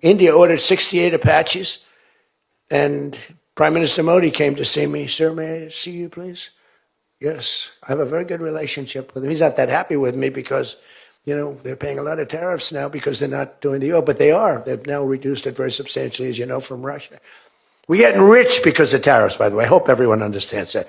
India ordered 68 Apaches, and Prime Minister Modi came to see me. Sir, may I see you, please? Yes, I have a very good relationship with him. He's not that happy with me because, they're paying a lot of tariffs now because they're not doing the oil, but they are. They've now reduced it very substantially, as you know, from Russia. We're getting rich because of tariffs, by the way. I hope everyone understands that.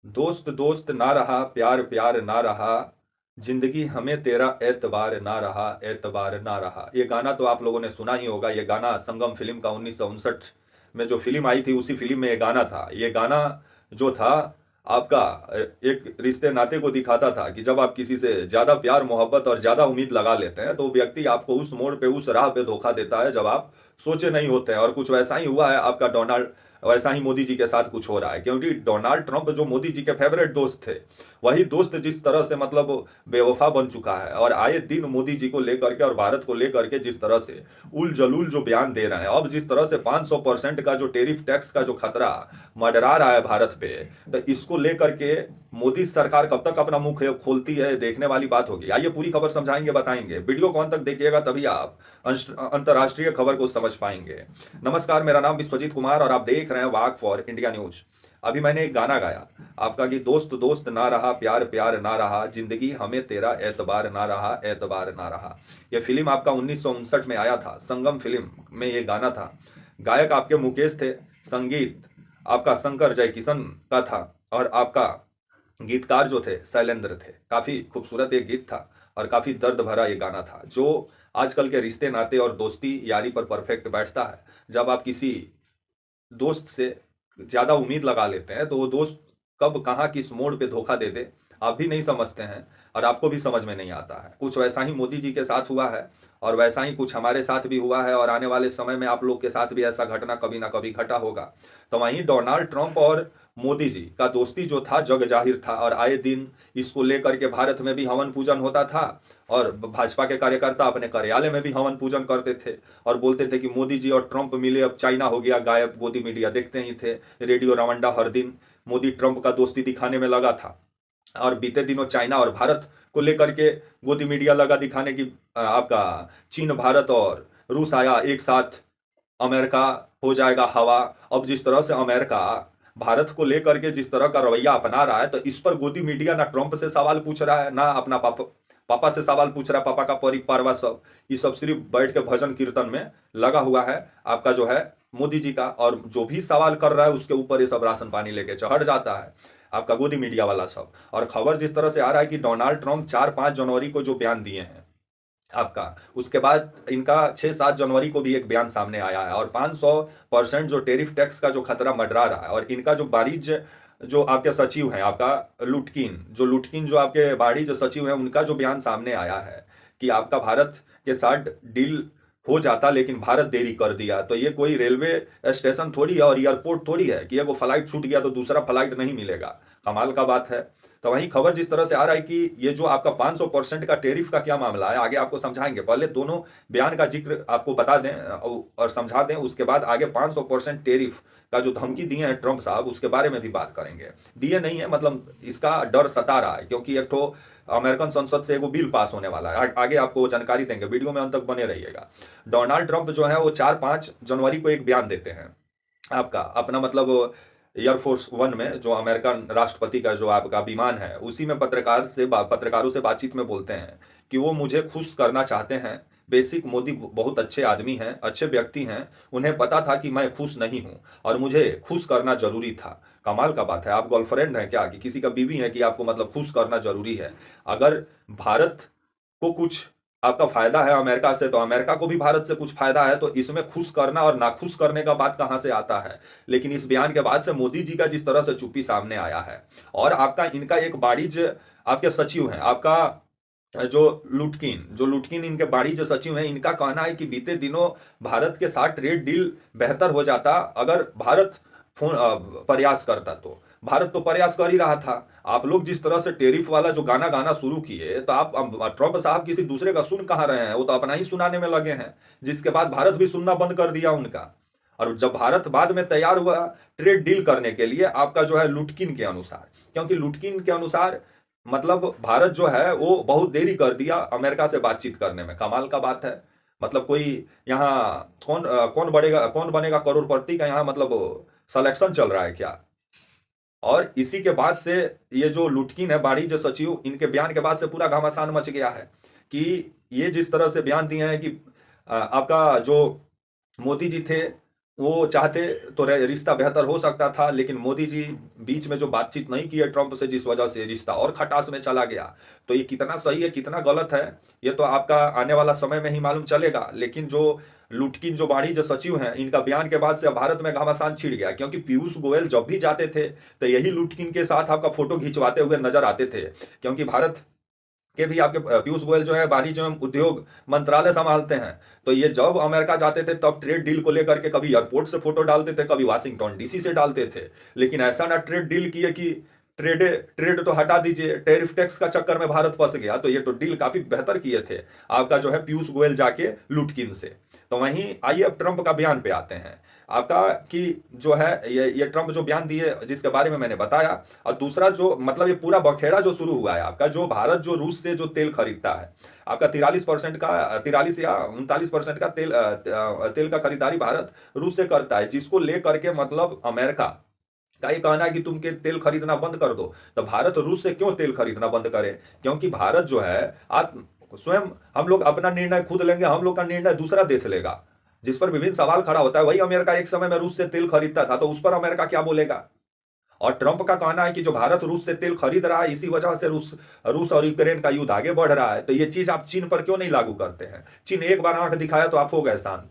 दोस्त दोस्त ना रहा, प्यार प्यार ना रहा, जिंदगी हमें तेरा एतबार ना रहा, एतबार ना रहा। ये गाना तो आप लोगों ने सुना ही होगा। ये गाना संगम फिल्म का 1959 में जो फिल्म आई थी, उसी फिल्म में ये गाना था। ये गाना जो था आपका एक रिश्ते नाते को दिखाता था कि जब आप किसी से ज़्यादा प्यार मोहब्बत और ज़्यादा उम्मीद लगा लेते हैं तो व्यक्ति आपको उस मोड़ पे, उस राह पे धोखा देता है जब आप सोचे नहीं होते हैं। और कुछ वैसा ही हुआ है आपका डोनाल्ड, वैसा ही मोदी जी के साथ कुछ हो रहा है, क्योंकि डोनाल्ड ट्रंप जो मोदी जी के फेवरेट दोस्त थे, वही दोस्त जिस तरह से मतलब बेवफा बन चुका है और आए दिन मोदी जी को लेकर के और भारत को लेकर के जिस तरह से उल जलूल जो बयान दे रहे हैं, अब जिस तरह से 500% का जो टेरिफ टैक्स का जो खतरा मंडरा रहा है भारत पे, तो इसको लेकर के मोदी सरकार कब तक अपना मुंह खोलती है, देखने वाली बात होगी। आइए पूरी खबर समझाएंगे, बताएंगे। वीडियो को अंत तक देखिएगा, तभी आप अंतर्राष्ट्रीय खबर को समझ पाएंगे। नमस्कार, मेरा नाम विश्वजीत कुमार और आप देख रहे हैं वाक फॉर इंडिया न्यूज। अभी मैंने एक गाना गाया आपका कि दोस्त दोस्त ना रहा, प्यार प्यार ना रहा, जिंदगी हमें तेरा एतबार ना रहा, एतबार ना रहा। यह फिल्म आपका 1959 में आया था, संगम फिल्म में ये गाना था। गायक आपके मुकेश थे, संगीत आपका शंकर जयकिशन का था और आपका गीतकार जो थे शैलेंद्र थे। काफी खूबसूरत एक गीत था और काफी दर्द भरा ये गाना था, जो आजकल के रिश्ते नाते और दोस्ती यारी पर परफेक्ट बैठता है। जब आप किसी दोस्त से ज्यादा उम्मीद लगा लेते हैं तो वो दोस्त कब कहाँ किस मोड़ पे धोखा दे दे आप भी नहीं समझते हैं और आपको भी समझ में नहीं आता है। कुछ वैसा ही मोदी जी के साथ हुआ है और वैसा ही कुछ हमारे साथ भी हुआ है और आने वाले समय में आप लोग के साथ भी ऐसा घटना कभी ना कभी घटा होगा। तो वहीं डोनाल्ड ट्रंप और मोदी जी का दोस्ती जो था जग जाहिर था और आए दिन इसको लेकर के भारत में भी हवन पूजन होता था और भाजपा के कार्यकर्ता अपने कार्यालय में भी हवन पूजन करते थे और बोलते थे कि मोदी जी और ट्रंप मिले, अब चाइना हो गया गायब। गोदी मीडिया देखते ही थे, रेडियो रवंडा हर दिन मोदी ट्रंप का दोस्ती दिखाने में लगा था और बीते दिनों चाइना और भारत को लेकर के गोदी मीडिया लगा दिखाने की। आपका चीन, भारत और रूस आया एक साथ, अमेरिका हो जाएगा हवा। अब जिस तरह से अमेरिका भारत को लेकर के जिस तरह का रवैया अपना रहा है, तो इस पर गोदी मीडिया ना ट्रंप से सवाल पूछ रहा है, ना अपना पापा से सवाल पूछ रहा है। पापा का परिवार सब ये सब सिर्फ बैठ के भजन कीर्तन में लगा हुआ है आपका जो है मोदी जी का, और जो भी सवाल कर रहा है उसके ऊपर ये सब राशन पानी लेके चढ़ जाता है आपका गोदी मीडिया वाला सब। और खबर जिस तरह से आ रहा है कि डोनाल्ड ट्रंप 4-5 जनवरी को जो बयान दिए हैं आपका, उसके बाद इनका 6-7 जनवरी को भी एक बयान सामने आया है और 500% जो टेरिफ टैक्स का जो खतरा मंडरा रहा है। और इनका जो वाणिज्य जो आपके सचिव हैं आपका लुटकिन जो आपके वाणिज्य सचिव हैं, उनका जो बयान सामने आया है कि आपका भारत के साथ डील हो जाता लेकिन भारत देरी कर दिया। तो ये कोई रेलवे स्टेशन थोड़ी है और एयरपोर्ट थोड़ी है कि एगो फ्लाइट छूट गया तो दूसरा फ्लाइट नहीं मिलेगा। कमाल का बात है। तो वहीं खबर जिस तरह से आ रहा है कि ये जो आपका 500% का टेरिफ का क्या मामला है, आगे आपको समझाएंगे। पहले दोनों बयान का जिक्र आपको बता दें और समझा दें, उसके बाद आगे 500% टेरिफ का जो धमकी दिए हैं ट्रंप साहब, उसके बारे में भी बात करेंगे। दिए नहीं है मतलब इसका डर सता रहा है, क्योंकि एक तो अमेरिकन संसद से एगो बिल पास होने वाला है। आगे आपको जानकारी देंगे, वीडियो में अंत तक बने रहिएगा। डोनाल्ड ट्रंप जो है वो 4-5 जनवरी को एक बयान देते हैं आपका, अपना मतलब एयरफोर्स 1 में जो अमेरिकन राष्ट्रपति का जो आपका विमान है, उसी में पत्रकारों से बातचीत में बोलते हैं कि वो मुझे खुश करना चाहते हैं। बेसिक मोदी बहुत अच्छे आदमी हैं, अच्छे व्यक्ति हैं, उन्हें पता था कि मैं खुश नहीं हूं और मुझे खुश करना जरूरी था। कमाल का बात है। आप गर्लफ्रेंड हैं क्या, कि किसी का बीवी है कि आपको मतलब खुश करना जरूरी है? अगर भारत को कुछ आपका फायदा है अमेरिका से, तो अमेरिका को भी भारत से कुछ फायदा है, तो इसमें खुश करना और नाखुश करने का बात कहां से आता है? लेकिन इस बयान के बाद से मोदी जी का जिस तरह से चुप्पी सामने आया है और आपका इनका एक वाणिज्य आपके सचिव हैं आपका जो लुटकिन इनके वाणिज्य सचिव हैं, इनका कहना है कि बीते दिनों भारत के साथ ट्रेड डील बेहतर हो जाता अगर भारत प्रयास करता। तो भारत तो प्रयास कर ही रहा था। आप लोग जिस तरह से टेरिफ वाला जो गाना गाना शुरू किए, तो आप ट्रंप साहब किसी दूसरे का सुन कहाँ रहे हैं? वो तो अपना ही सुनाने में लगे हैं, जिसके बाद भारत भी सुनना बंद कर दिया उनका। और जब भारत बाद में तैयार हुआ ट्रेड डील करने के लिए आपका जो है लुटकिन के अनुसार, क्योंकि लुटकिन के अनुसार मतलब भारत जो है वो बहुत देरी कर दिया अमेरिका से बातचीत करने में। कमाल का बात है। मतलब कोई यहाँ कौन बनेगा करोड़पति का यहाँ मतलब सिलेक्शन चल रहा है क्या? और इसी के बाद से ये जो लुटकिन है वाणिज्य सचिव, इनके बयान के बाद से पूरा घमासान मच गया है कि ये जिस तरह से बयान दिए हैं कि आपका जो मोदी जी थे वो चाहते तो रिश्ता बेहतर हो सकता था, लेकिन मोदी जी बीच में जो बातचीत नहीं की है ट्रंप से, जिस वजह से रिश्ता और खटास में चला गया। तो ये कितना सही है कितना गलत है ये तो आपका आने वाला समय में ही मालूम चलेगा। लेकिन जो लुटकिन जो वाणिज्य सचिव हैं, इनका बयान के बाद से अब भारत में घमासान छिड़ गया, क्योंकि पीयूष गोयल जब भी जाते थे तो यही लुटकिन के साथ आपका फोटो खिंचवाते हुए नजर आते थे। क्योंकि भारत के भी आपके पीयूष गोयल जो है वाणिज्य एवं उद्योग मंत्रालय संभालते हैं। तो ये जब अमेरिका जाते थे तब ट्रेड डील को लेकर के कभी एयरपोर्ट से फोटो डालते थे, कभी वाशिंगटन डीसी से डालते थे। लेकिन ऐसा ना ट्रेड डील किए कि ट्रेड तो हटा दीजिए, टैरिफ टैक्स का चक्कर में भारत फंस गया। तो ये तो डील काफी बेहतर किए थे आपका जो है पीयूष गोयल जाके लुटकिन से। तो वहीं आइए अब ट्रंप का बयान पे आते हैं आपका कि जो है ये ट्रंप जो बयान दिए जिसके बारे में मैंने बताया। और दूसरा जो मतलब ये पूरा बखेड़ा जो शुरू हुआ है आपका, जो भारत जो रूस से जो तेल खरीदता है आपका 43% का 43 या 39% का तेल का खरीदारी भारत रूस से करता है, जिसको लेकर के मतलब अमेरिका का ये कहना है कि तुम के तेल खरीदना बंद कर दो। तो भारत रूस से क्यों तेल खरीदना बंद करे? क्योंकि भारत जो है आत्म स्वयं हम लोग अपना निर्णय खुद लेंगे, हम लोग का निर्णय दूसरा देश लेगा, जिस पर विभिन्न सवाल खड़ा होता है। वही अमेरिका एक समय में रूस से तेल खरीदता था, तो उस पर अमेरिका क्या बोलेगा? और ट्रंप का कहना है कि जो भारत रूस से तेल खरीद रहा है, इसी वजह से रूस और यूक्रेन का युद्ध आगे बढ़ रहा है। तो ये चीज आप चीन पर क्यों नहीं लागू करते हैं? चीन एक बार आंख दिखाया तो आप हो गए शांत।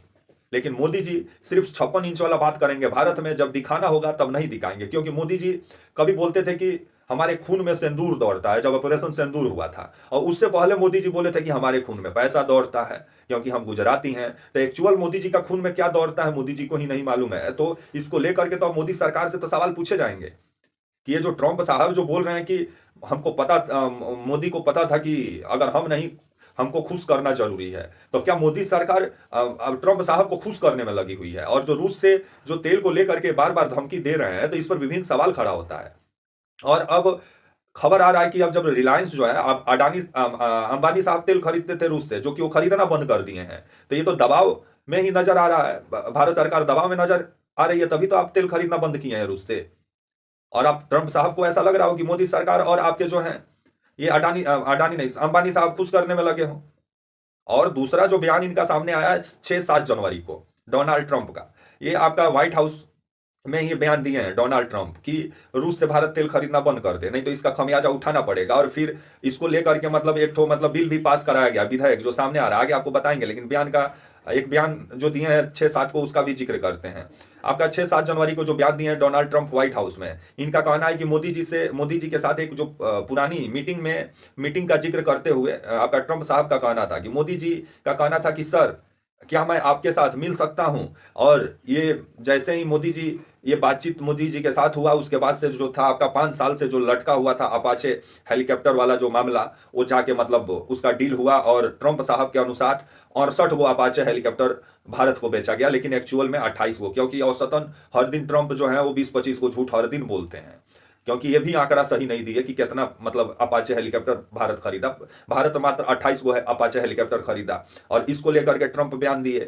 लेकिन मोदी जी सिर्फ 56 इंच वाला बात करेंगे भारत में, जब दिखाना होगा तब नहीं दिखाएंगे। क्योंकि मोदी जी कभी बोलते थे कि हमारे खून में सिंदूर दौड़ता है, जब ऑपरेशन सिंदूर हुआ था। और उससे पहले मोदी जी बोले थे कि हमारे खून में पैसा दौड़ता है, क्योंकि हम गुजराती हैं। तो एक्चुअल मोदी जी का खून में क्या दौड़ता है मोदी जी को ही नहीं मालूम है। तो इसको लेकर के तो मोदी सरकार से तो सवाल पूछे जाएंगे कि ये जो ट्रंप साहब जो बोल रहे हैं कि हमको पता मोदी को पता था कि अगर हम नहीं हमको खुश करना जरूरी है, तो क्या मोदी सरकार अब ट्रंप साहब को खुश करने में लगी हुई है? और जो रूस से जो तेल को लेकर के बार बार धमकी दे रहे हैं, तो इस पर विभिन्न सवाल खड़ा होता है। और अब खबर आ रहा है कि अब जब रिलायंस जो है अब अंबानी साहब तेल खरीदते थे रूस से, जो कि वो खरीदना बंद कर दिए हैं। तो ये तो दबाव में ही नजर आ रहा है, भारत सरकार दबाव में नजर आ रही है, तभी तो आप तेल खरीदना बंद किए हैं रूस से। और आप ट्रंप साहब को ऐसा लग रहा हो कि मोदी सरकार और आपके जो हैं ये अडानी नहीं अंबानी साहब खुश करने में लगे हों। और दूसरा जो बयान इनका सामने आया 6-7 जनवरी को डोनाल्ड ट्रंप का, ये आपका व्हाइट हाउस में ये बयान दिए हैं डोनाल्ड ट्रंप कि रूस से भारत तेल खरीदना बंद कर दे, नहीं तो इसका खमियाजा उठाना पड़ेगा। और फिर इसको लेकर के मतलब एक ठो मतलब बिल भी पास कराया गया, विधेयक जो सामने आ रहा है, आगे आपको बताएंगे। लेकिन बयान जो दिए हैं 6-7 को, उसका भी जिक्र करते हैं। आपका 6-7 जनवरी को जो बयान दिए हैं डोनाल्ड ट्रंप व्हाइट हाउस में, इनका कहना है कि मोदी जी के साथ एक जो पुरानी मीटिंग का जिक्र करते हुए आपका ट्रंप साहब का कहना था कि मोदी जी का कहना था कि सर क्या मैं आपके साथ मिल सकता हूं? और ये जैसे ही मोदी जी ये बातचीत मोदी जी के साथ हुआ, उसके बाद से जो था आपका 5 साल से जो लटका हुआ था अपाचे हेलीकॉप्टर वाला जो मामला, वो जाके मतलब उसका डील हुआ। और ट्रंप साहब के अनुसार 68 गो अपाचे हेलीकॉप्टर भारत को बेचा गया, लेकिन एक्चुअल में 28 गो, क्योंकि औसतन हर दिन ट्रंप जो है वो 20-25 को झूठ हर दिन बोलते हैं। क्योंकि ये भी आंकड़ा सही नहीं दिए कि कितना मतलब अपाचे हेलीकॉप्टर भारत खरीदा। भारत मात्र 28 गो है अपाचे हेलीकॉप्टर खरीदा। और इसको लेकर के ट्रंप बयान दिए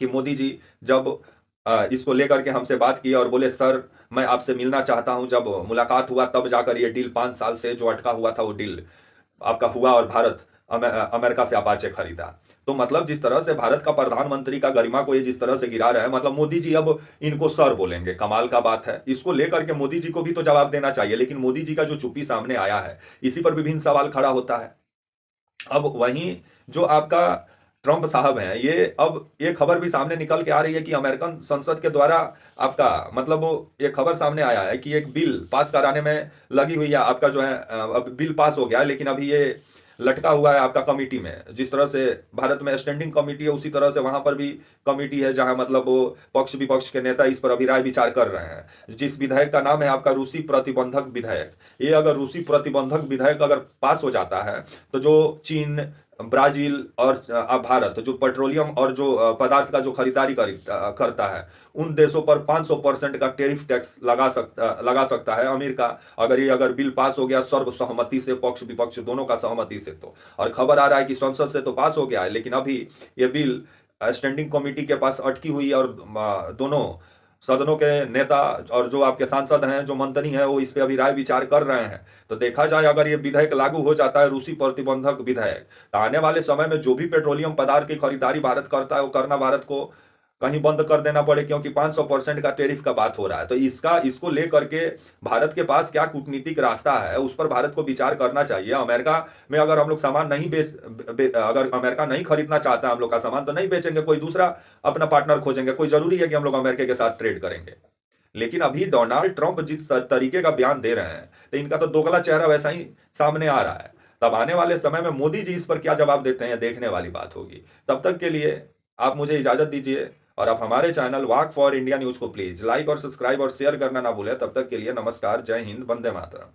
कि मोदी जी जब इसको लेकर के हमसे बात की और बोले सर मैं आपसे मिलना चाहता हूं, जब मुलाकात हुआ तब जाकर ये डील 5 साल से जो अटका हुआ था वो डील आपका हुआ और भारत अमेरिका से अपाचे खरीदा। तो मतलब जिस तरह से भारत का प्रधानमंत्री का गरिमा को ये जिस तरह से गिरा रहे हैं, मतलब मोदी जी अब इनको सर बोलेंगे, कमाल का बात है। इसको लेकर के मोदी जी को भी तो जवाब देना चाहिए, लेकिन मोदी जी का जो चुप्पी सामने आया है, इसी पर विभिन्न सवाल खड़ा होता है। अब वहीं जो आपका ट्रंप साहब हैं, ये अब ये खबर भी सामने निकल के आ रही है कि अमेरिकन संसद के द्वारा आपका मतलब ये खबर सामने आया है कि एक बिल पास कराने में लगी हुई है आपका जो है अब बिल पास हो गया है, लेकिन अभी ये लटका हुआ है आपका कमिटी में। जिस तरह से भारत में स्टैंडिंग कमिटी है, उसी तरह से वहां पर भी कमिटी है, जहां मतलब वो पक्ष विपक्ष के नेता इस पर अभी राय विचार कर रहे हैं। जिस विधेयक का नाम है आपका रूसी प्रतिबंधक विधेयक, ये अगर रूसी प्रतिबंधक विधेयक अगर पास हो जाता है, तो जो चीन ब्राजील और भारत जो पेट्रोलियम और जो पदार्थ का जो खरीदारी करता है, उन देशों पर 500% का टेरिफ टैक्स लगा सकता है अमेरिका, अगर बिल पास हो गया सर्वसहमति से, पक्ष विपक्ष दोनों का सहमति से। तो और खबर आ रहा है कि संसद से तो पास हो गया है, लेकिन अभी ये बिल स्टैंडिंग कमेटी के पास अटकी हुई है और दोनों सदनों के नेता और जो आपके सांसद हैं, जो मंत्री हैं, वो इस पे अभी राय विचार कर रहे हैं। तो देखा जाए अगर ये विधेयक लागू हो जाता है, रूसी प्रतिबंधक विधेयक, तो आने वाले समय में जो भी पेट्रोलियम पदार्थ की खरीदारी भारत करता है, वो करना भारत को कहीं बंद कर देना पड़े, क्योंकि 500% का टेरिफ का बात हो रहा है। तो इसको लेकर के भारत के पास क्या कूटनीतिक रास्ता है, उस पर भारत को विचार करना चाहिए। अमेरिका में अगर हम लोग सामान नहीं अगर अमेरिका नहीं खरीदना चाहता है हम लोग का सामान, तो नहीं बेचेंगे, कोई दूसरा अपना पार्टनर खोजेंगे। कोई जरूरी है कि हम लोग अमेरिका के साथ ट्रेड करेंगे? लेकिन अभी डोनाल्ड ट्रंप जिस तरीके का बयान दे रहे हैं, तो इनका तो दोगला चेहरा वैसा ही सामने आ रहा है। तब आने वाले समय में मोदी जी इस पर क्या जवाब देते हैं, देखने वाली बात होगी। तब तक के लिए आप मुझे इजाजत दीजिए, और आप हमारे channel walk for India news को प्लीज लाइक और सब्सक्राइब और शेयर करना ना भूलें। तब तक के लिए नमस्कार, जय हिंद, वंदे मातरम।